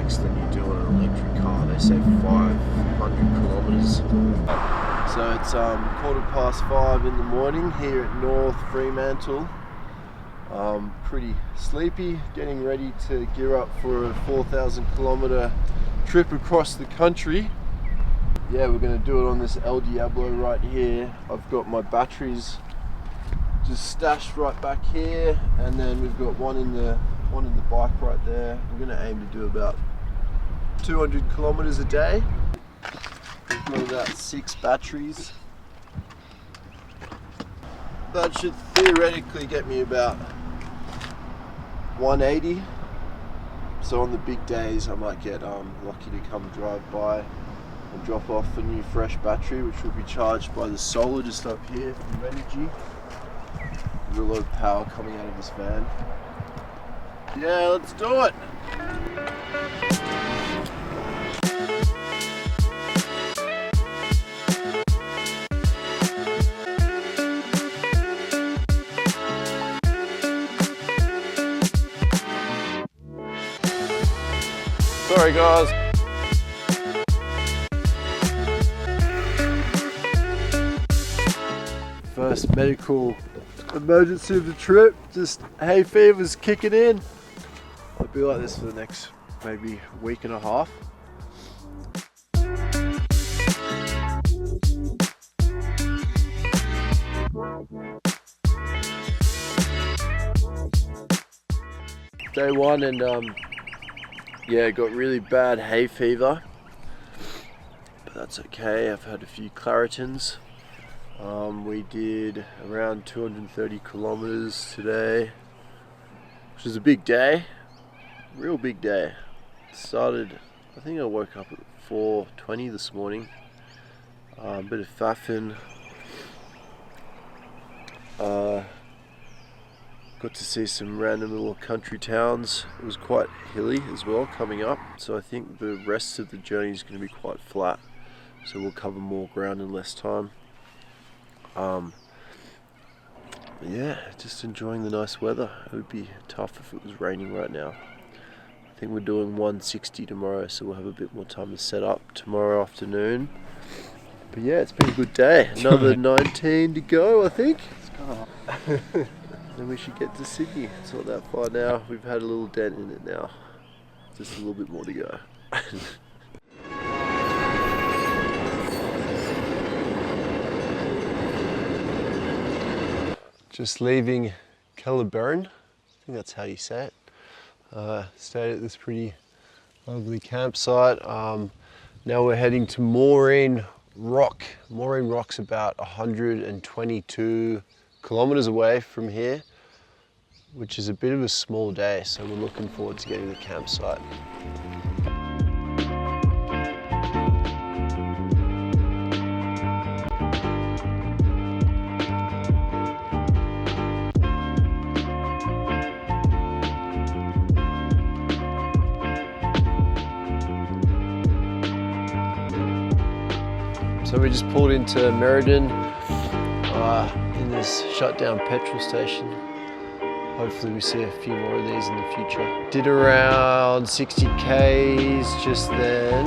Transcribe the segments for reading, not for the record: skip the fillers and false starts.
e-bikes than you do on an electric car. They say 500 kilometers. So it's 5:15 in the morning here at North Fremantle. Pretty sleepy, getting ready to gear up for a 4,000 kilometer trip across the country. Yeah, we're going to do it on this El Diablo right here. I've got my batteries just stashed right back here, and then we've got one in the bike right there. We're going to aim to do about 200 kilometers a day. We've got about 6 batteries. That should theoretically get me about 180. So on the big days I might get lucky to come drive by and drop off a new fresh battery, which will be charged by the solar just up here from Energy. There's a lot of power coming out of this van. Yeah, let's do it! Sorry guys. First medical emergency of the trip. Just hay fever's kicking in. I'll be like this for the next maybe week and a half. Day one, and yeah, got really bad hay fever, but that's okay. I've had a few Claritins. We did around 230 kilometers today, which is a big day, real big day. Started, I think I woke up at 4:20 this morning. A bit of faffing. Got to see some random little country towns. It was quite hilly as well coming up, so I think the rest of the journey is going to be quite flat, so we'll cover more ground in less time. Yeah, just enjoying the nice weather. It would be tough if it was raining right now. I think we're doing 160 tomorrow, so we'll have a bit more time to set up tomorrow afternoon. But yeah, it's been a good day. Another 19 to go, I think. Then we should get to Sydney. It's not that far now. We've had a little dent in it now. Just a little bit more to go. Just leaving Kellerburn. I think that's how you say it. Stayed at this pretty lovely campsite. Now we're heading to Maureen Rock. Maureen Rock's about 122 kilometers away from here, which is a bit of a small day, so we're looking forward to getting to the campsite. So we just pulled into Meriden in this shut down petrol station. Hopefully we see a few more of these in the future. Did around 60 Ks just then.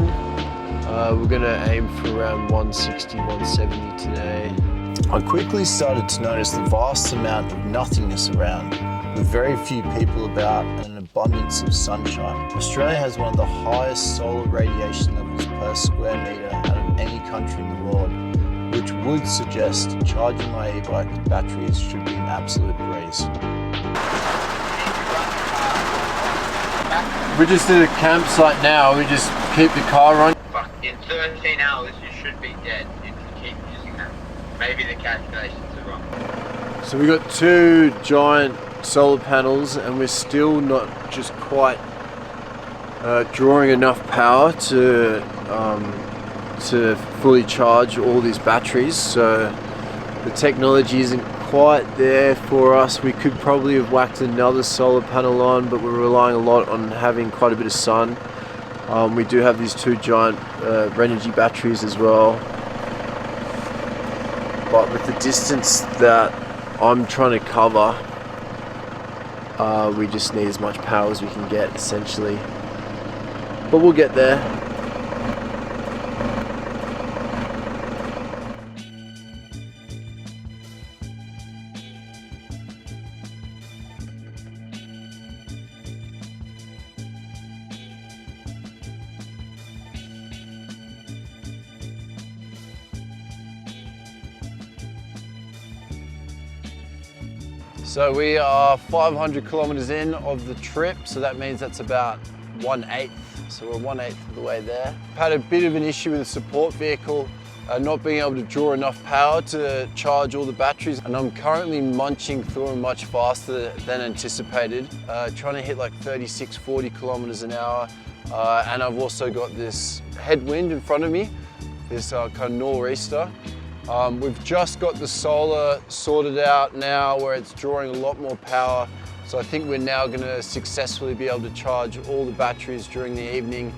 We're gonna aim for around 160, 170 today. I quickly started to notice the vast amount of nothingness around, with very few people about and an abundance of sunshine. Australia has one of the highest solar radiation levels per square metre out of any country in the world, which would suggest charging my e-bike batteries should be an absolute breeze. We just did a campsite now, we just keep the car running. In 13 hours you should be dead if you keep using that. Maybe the calculations are wrong. So we got 2 giant solar panels and we're still not just quite drawing enough power to fully charge all these batteries. So the technology isn't quite there for us. We could probably have whacked another solar panel on, but we're relying a lot on having quite a bit of sun. We do have these 2 giant Renogy batteries as well, but with the distance that I'm trying to cover, we just need as much power as we can get, essentially. but we'll get there. So we are 500 kilometers in of the trip, so that means that's about 1/8. So we're 1/8 of the way there. Had a bit of an issue with the support vehicle, not being able to draw enough power to charge all the batteries, and I'm currently munching through them much faster than anticipated, trying to hit like 36, 40 kilometers an hour, and I've also got this headwind in front of me, this kind of nor'easter. We've just got the solar sorted out now where it's drawing a lot more power. So I think we're now going to successfully be able to charge all the batteries during the evening.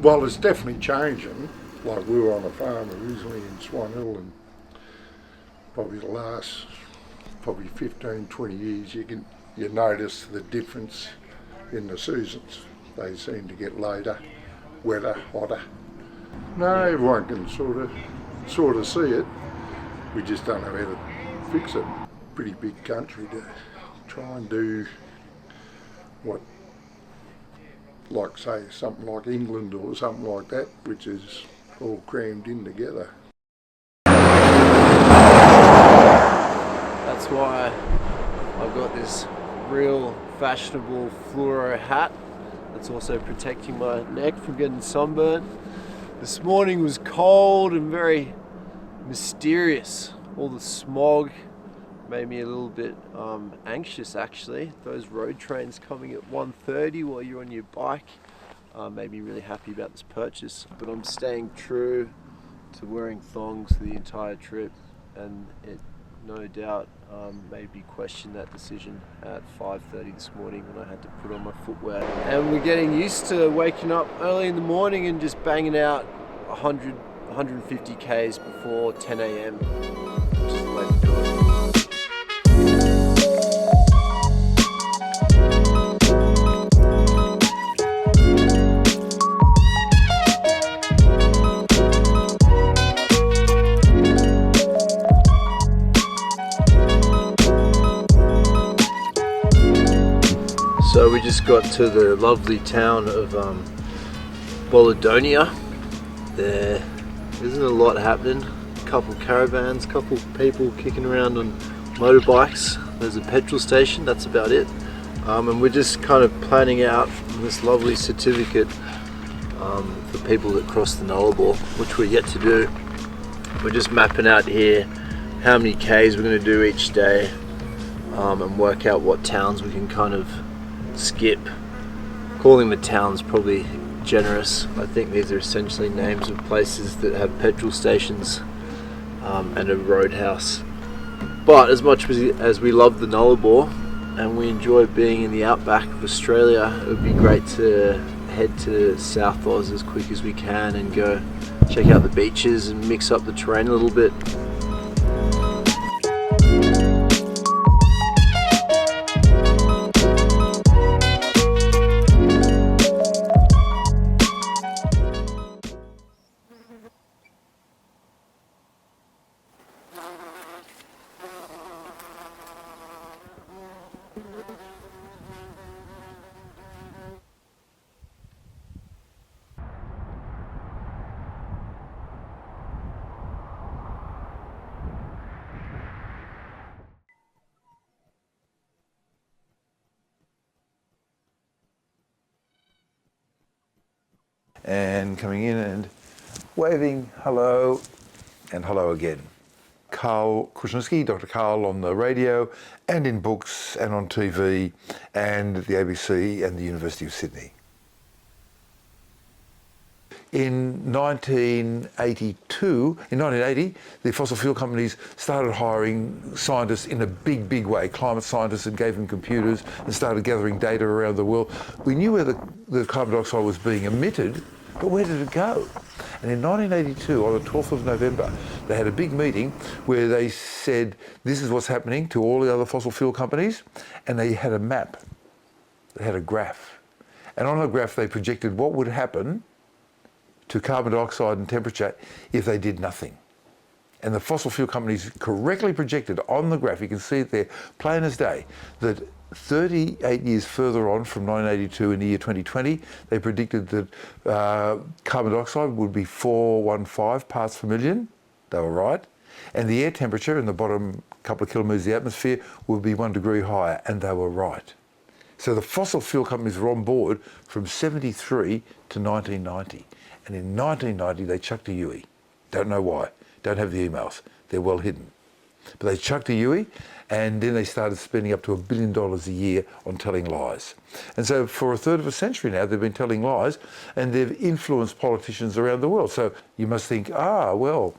Well, it's definitely changing. Like, we were on a farm originally in Swan Hill, and probably the last 15, 20 years, you notice the difference in the seasons. They seem to get later, wetter, hotter. No, everyone can sort of see it. We just don't know how to fix it. Pretty big country to try and do what, like say something like England or something like that, which is all crammed in together. That's why I've got this real fashionable fluoro hat that's also protecting my neck from getting sunburned. This morning was cold and very mysterious. All the smog made me a little bit anxious actually. Those road trains coming at 1:30 while you're on your bike made me really happy about this purchase. But I'm staying true to wearing thongs the entire trip, and it no doubt made me question that decision at 5:30 this morning when I had to put on my footwear. And we're getting used to waking up early in the morning and just banging out 100, 150 Ks before 10 a.m. which is the way to do it. So we just got to the lovely town of Boladonia. There isn't a lot happening. A couple caravans, couple people kicking around on motorbikes. There's a petrol station, that's about it. And we're just kind of planning out this lovely certificate for people that cross the Nullarbor, which we're yet to do. We're just mapping out here how many Ks we're going to do each day, and work out what towns we can kind of skip. Calling the towns probably generous. I think these are essentially names of places that have petrol stations and a roadhouse. But as much as we love the Nullarbor and we enjoy being in the outback of Australia, it would be great to head to South Oz as quick as we can and go check out the beaches and mix up the terrain a little bit. And coming in and waving hello and hello again. Carl Kruszinski, Dr. Carl on the radio and in books and on TV and the ABC and the University of Sydney. In 1980, the fossil fuel companies started hiring scientists in a big way, climate scientists, and gave them computers and started gathering data around the world. We knew where the carbon dioxide was being emitted, But where did it go? And in 1982, on the 12th of November, they had a big meeting where they said, this is what's happening to all the other fossil fuel companies. And they had a map. They had a graph. And on the graph, they projected what would happen to carbon dioxide and temperature if they did nothing. And the fossil fuel companies correctly projected on the graph, you can see it there, plain as day, that 38 years further on from 1982 in the year 2020, they predicted that carbon dioxide would be 415 parts per million. They were right. And the air temperature in the bottom couple of kilometres of the atmosphere would be 1 degree higher, and they were right. So the fossil fuel companies were on board from 73 to 1990. And in 1990, they chucked a Yui. Don't know why. Don't have the emails. They're well hidden. But they chucked a Yui, and then they started spending up to $1 billion a year on telling lies. And so for a third of a century now, they've been telling lies, and they've influenced politicians around the world. So you must think, well,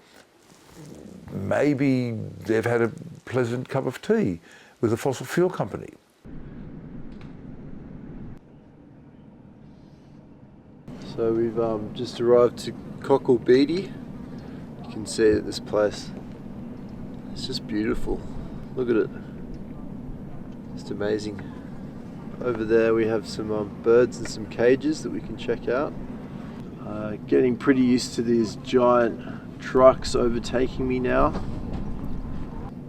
maybe they've had a pleasant cup of tea with a fossil fuel company. So we've just arrived to Cockle Beatty. You can see that this place, it's just beautiful. Look at it, just amazing. Over there we have some birds and some cages that we can check out. Getting pretty used to these giant trucks overtaking me now.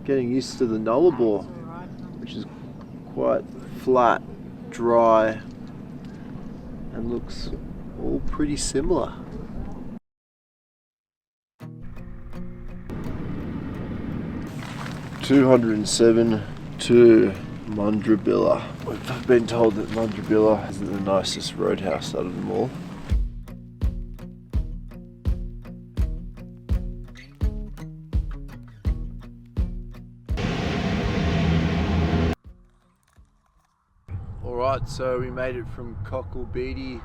Getting used to the Nullarbor, which is quite flat, dry, and looks all pretty similar. $207 to Mundrabilla. We've been told that Mundrabilla isn't the nicest roadhouse out of them all. Alright, so we made it from Cockle Beatty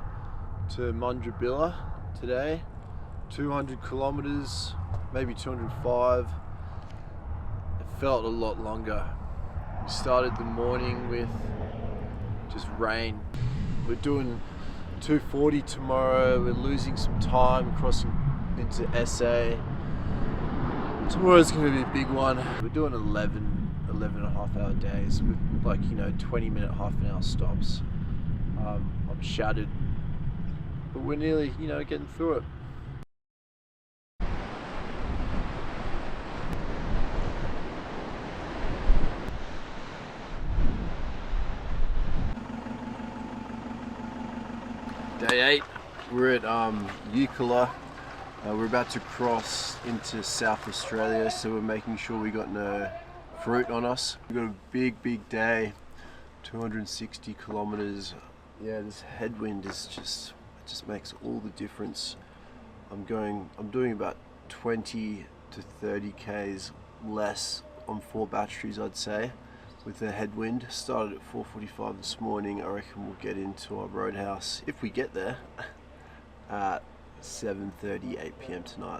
to Mundrabilla today. 200 kilometres, maybe 205. It felt a lot longer. We started the morning with just rain. We're doing 240 tomorrow. We're losing some time crossing into SA. Tomorrow's going to be a big one. We're doing 11 and a half hour days with 20-minute, half an hour stops. I'm shattered, but we're nearly, getting through it. Day 8, we're at Eucla. We're about to cross into South Australia, so we're making sure we got no fruit on us. We've got a big day, 260 kilometers. Yeah, this headwind is just makes all the difference. I'm doing about 20 to 30 Ks less on 4 batteries, I'd say, with the headwind. Started at 4:45 this morning. I reckon we'll get into our roadhouse, if we get there, at 7:30, 8 p.m. tonight.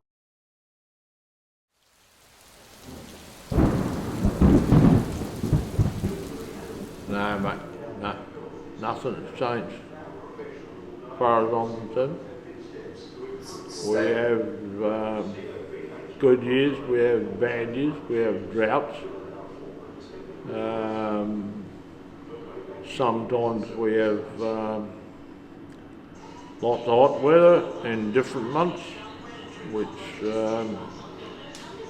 No, mate, no. Nothing has changed. As far as I'm concerned, we have good years, we have bad years, we have droughts. Sometimes we have lots of hot weather in different months, which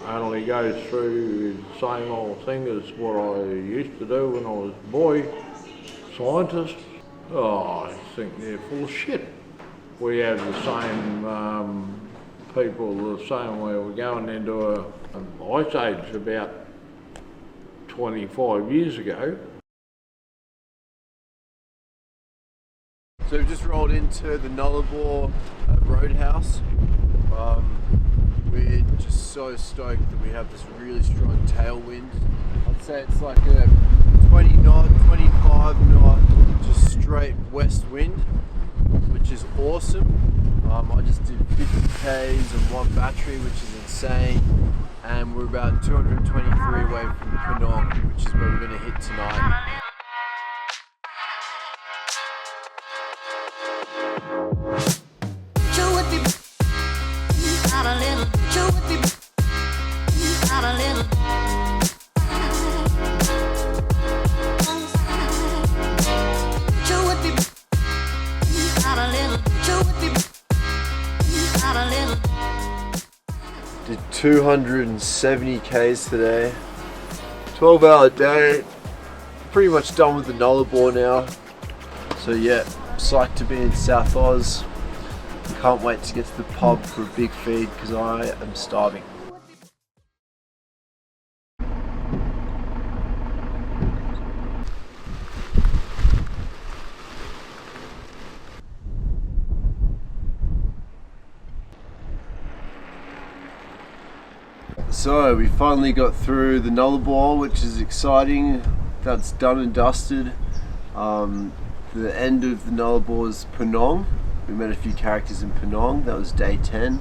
only goes through the same old thing as what I used to do when I was a boy, scientist. Oh, I think they're full of shit. We have the same people the same way. We're going into an ice age about 25 years ago. So we've just rolled into the Nullarbor Roadhouse. We're just so stoked that we have this really strong tailwind. I'd say it's like a 20 knot, 25 knot, just straight west wind, which is awesome. I just did 50 Ks on 1 battery, which is insane. And we're about 223 away from Penong, which is where we're going to hit tonight. Joe Did 270 Ks today. 12-hour day. Pretty much done with the Nullarbor now. So yeah, psyched to be in South Oz. Can't wait to get to the pub for a big feed because I am starving. So we finally got through the Nullarbor, which is exciting. That's done and dusted. The end of the Nullarbor is Penong. We met a few characters in Penong. That was day 10.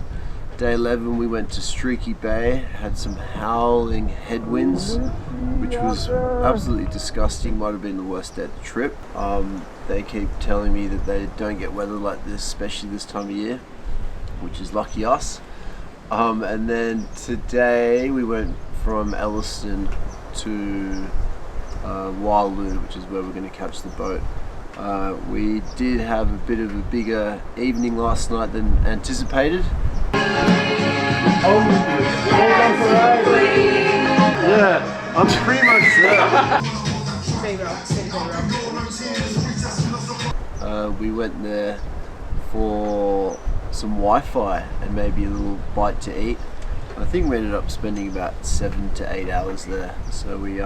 Day 11 we went to Streaky Bay, had some howling headwinds, which was absolutely disgusting. Might have been the worst day of the trip. They keep telling me that they don't get weather like this, especially this time of year, which is lucky us. And then today we went from Elliston to Waialua, which is where we're going to catch the boat. We did have a bit of a bigger evening last night than anticipated. Yeah, I'm pretty much there. We went there for some Wi-Fi and maybe a little bite to eat. I think we ended up spending about 7 to 8 hours there. So we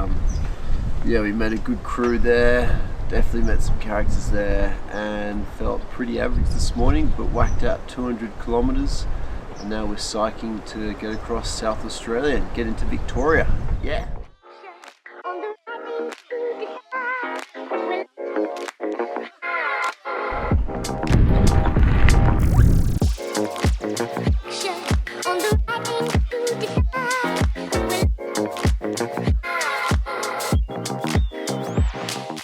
met a good crew there. Definitely met some characters there and felt pretty average this morning, but whacked out 200 kilometers, and now we're psyching to get across South Australia and get into Victoria. Yeah.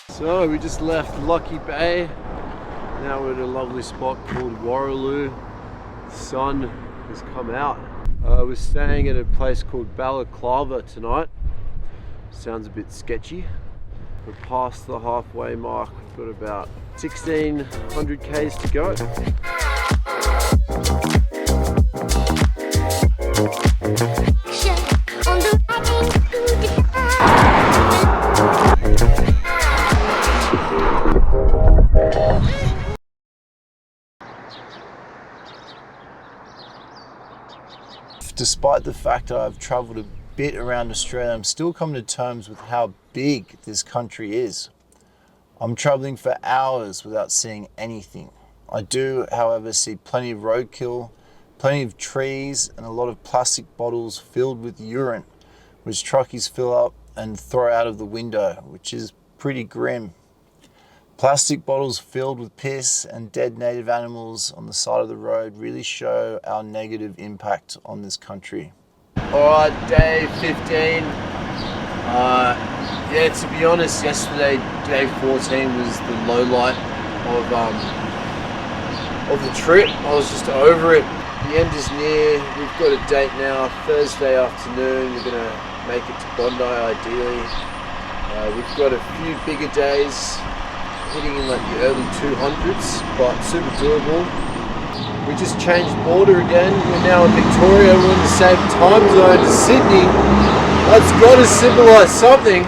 So we just left Lucky Bay. Now we're at a lovely spot called Waialua. The sun has come out. We're staying at a place called Balaclava tonight. Sounds a bit sketchy. We're past the halfway mark. We've got about 1600 Ks to go. Despite the fact I've travelled a bit around Australia, I'm still coming to terms with how big this country is. I'm travelling for hours without seeing anything. I do, however, see plenty of roadkill, plenty of trees, and a lot of plastic bottles filled with urine, which truckies fill up and throw out of the window, which is pretty grim. Plastic bottles filled with piss and dead native animals on the side of the road really show our negative impact on this country. Alright, day 15. To be honest, yesterday, day 14 was the low light of the trip. I was just over it. The end is near. We've got a date now, Thursday afternoon. We're gonna make it to Bondi ideally. We've got a few bigger days, hitting in like the early 200s, but super doable. We just changed border again. We're now in Victoria. We're in the same time zone as Sydney. That's got to symbolise something.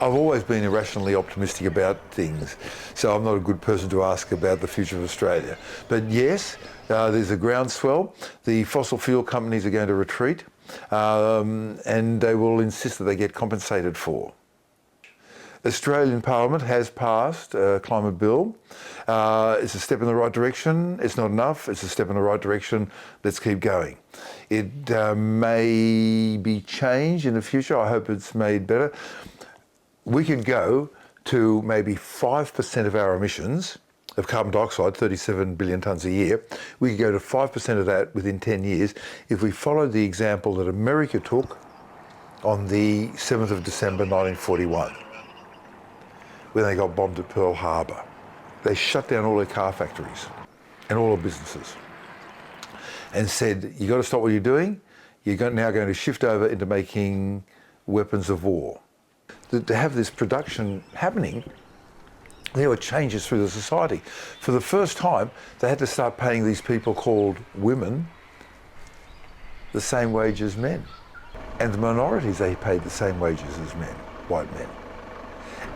I've always been irrationally optimistic about things, so I'm not a good person to ask about the future of Australia. But yes, there's a groundswell. The fossil fuel companies are going to retreat, and they will insist that they get compensated for. Australian Parliament has passed a climate bill. It's a step in the right direction. It's not enough. It's a step in the right direction. Let's keep going. It may be changed in the future. I hope it's made better. We could go to maybe 5% of our emissions of carbon dioxide, 37 billion tonnes a year. We could go to 5% of that within 10 years if we followed the example that America took on the 7th of December 1941. when they got bombed at Pearl Harbor. They shut down all their car factories and all their businesses and said, you got to stop what you're doing. You're now going to shift over into making weapons of war. To have this production happening, there were changes through the society. For the first time, they had to start paying these people called women the same wage as men. And the minorities, they paid the same wages as men, white men.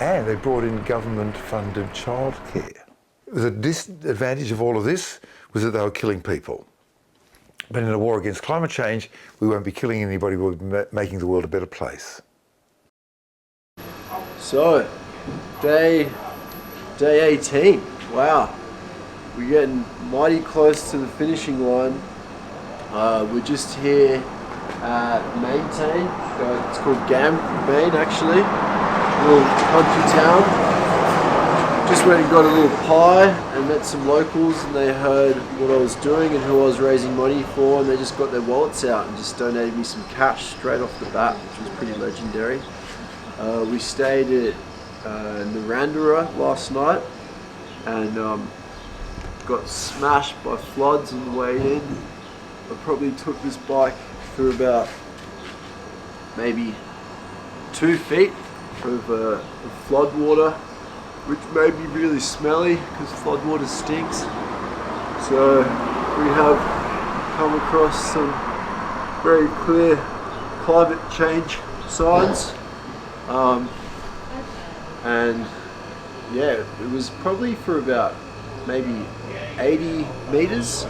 And they brought in government-funded childcare. The disadvantage of all of this was that they were killing people. But in a war against climate change, we won't be killing anybody, we'll be making the world a better place. So, day 18. Wow, we're getting mighty close to the finishing line. We're just here at Maintain. It's called Main actually. A little country town. Just went and got a little pie and met some locals, and they heard what I was doing and who I was raising money for, and they just got their wallets out and just donated me some cash straight off the bat, which was pretty legendary. We stayed at Narandera last night and got smashed by floods on the way in. I probably took this bike through about maybe 2 feet of flood water, which made me really smelly because flood water stinks. So we have come across some very clear climate change signs. And yeah, it was probably for about maybe 80 meters.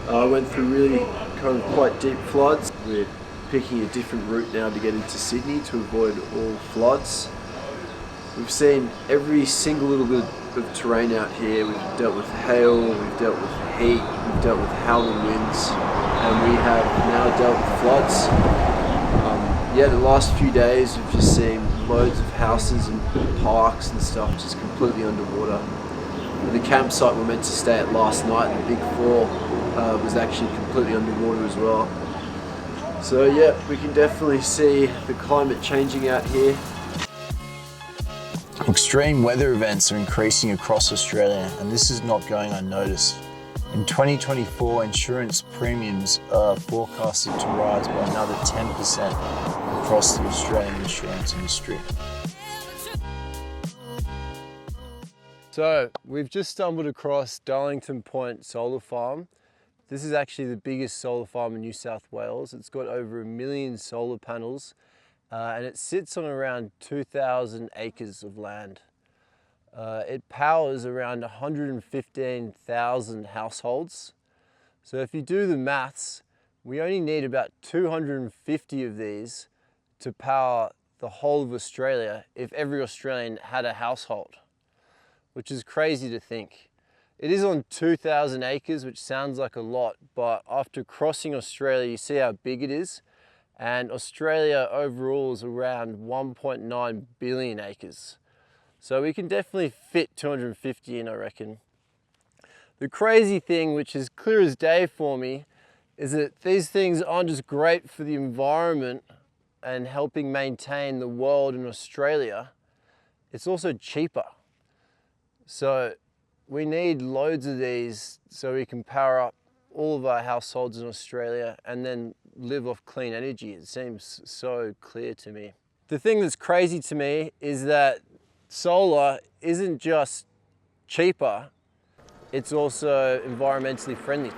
I went through really kind of quite deep floods. We're picking a different route now to get into Sydney to avoid all floods. We've seen every single little bit of terrain out here. We've dealt with hail, we've dealt with heat, we've dealt with howling winds, and we have now dealt with floods. Yeah, the last few days we've just seen loads of houses and parks and stuff just completely underwater. The campsite we were meant to stay at last night, the Big Four, was actually completely underwater as well. So yeah, we can definitely see the climate changing out here. Extreme weather events are increasing across Australia, and this is not going unnoticed. In 2024, insurance premiums are forecasted to rise by another 10% across the Australian insurance industry. So we've just stumbled across Darlington Point Solar Farm. This is actually the biggest solar farm in New South Wales. It's got over 1 million solar panels, and it sits on around 2,000 acres of land. It powers around 115,000 households. So if you do the maths, we only need about 250 of these to power the whole of Australia if every Australian had a household, which is crazy to think. It is on 2,000 acres, which sounds like a lot, but after crossing Australia, you see how big it is. And Australia overall is around 1.9 billion acres. So we can definitely fit 250 in, I reckon. The crazy thing, which is clear as day for me, is that these things aren't just great for the environment and helping maintain the world in Australia, it's also cheaper. So we need loads of these so we can power up all of our households in Australia and then live off clean energy. It seems so clear to me. The thing that's crazy to me is that solar isn't just cheaper, it's also environmentally friendly.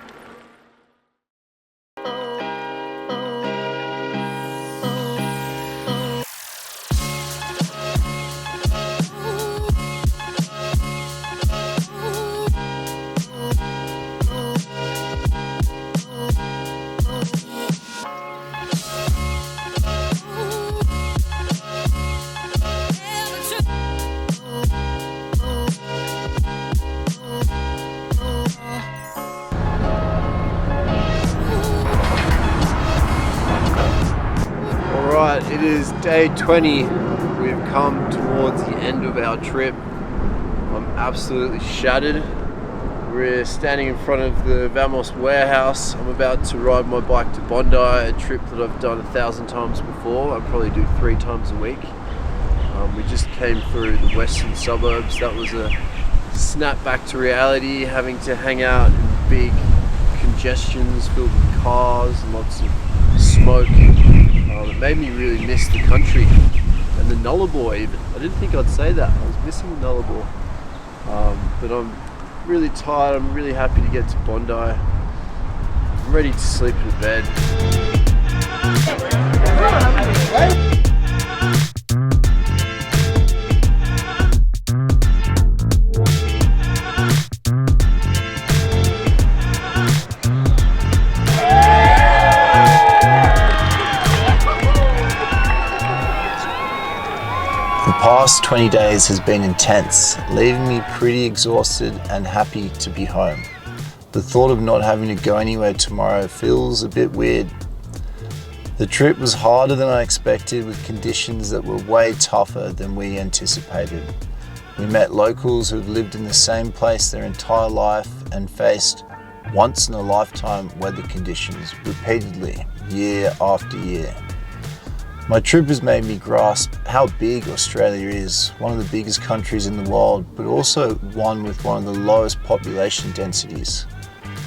It is day 20. We've come towards the end of our trip. I'm absolutely shattered. We're standing in front of the Vamos warehouse. I'm about to ride my bike to Bondi, a trip that I've done 1,000 times before. I probably do 3 times a week. We just came through the western suburbs. That was a snap back to reality, having to hang out in big congestions filled with cars and lots of smoke. It made me really miss the country and the Nullarbor even. I didn't think I'd say that. I was missing the Nullarbor. But I'm really tired. I'm really happy to get to Bondi. I'm ready to sleep in bed. The past 20 days has been intense, leaving me pretty exhausted and happy to be home. The thought of not having to go anywhere tomorrow feels a bit weird. The trip was harder than I expected, with conditions that were way tougher than we anticipated. We met locals who've lived in the same place their entire life and faced once-in-a-lifetime weather conditions repeatedly, year after year. My trip has made me grasp how big Australia is, one of the biggest countries in the world, but also one with one of the lowest population densities.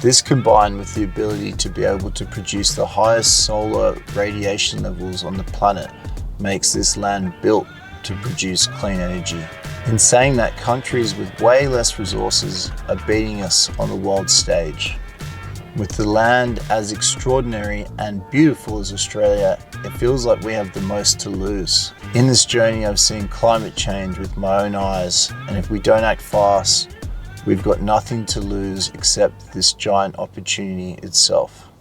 This, combined with the ability to be able to produce the highest solar radiation levels on the planet, makes this land built to produce clean energy. In saying that, countries with way less resources are beating us on the world stage. With the land as extraordinary and beautiful as Australia, it feels like we have the most to lose. In this journey, I've seen climate change with my own eyes, and if we don't act fast, we've got nothing to lose except this giant opportunity itself.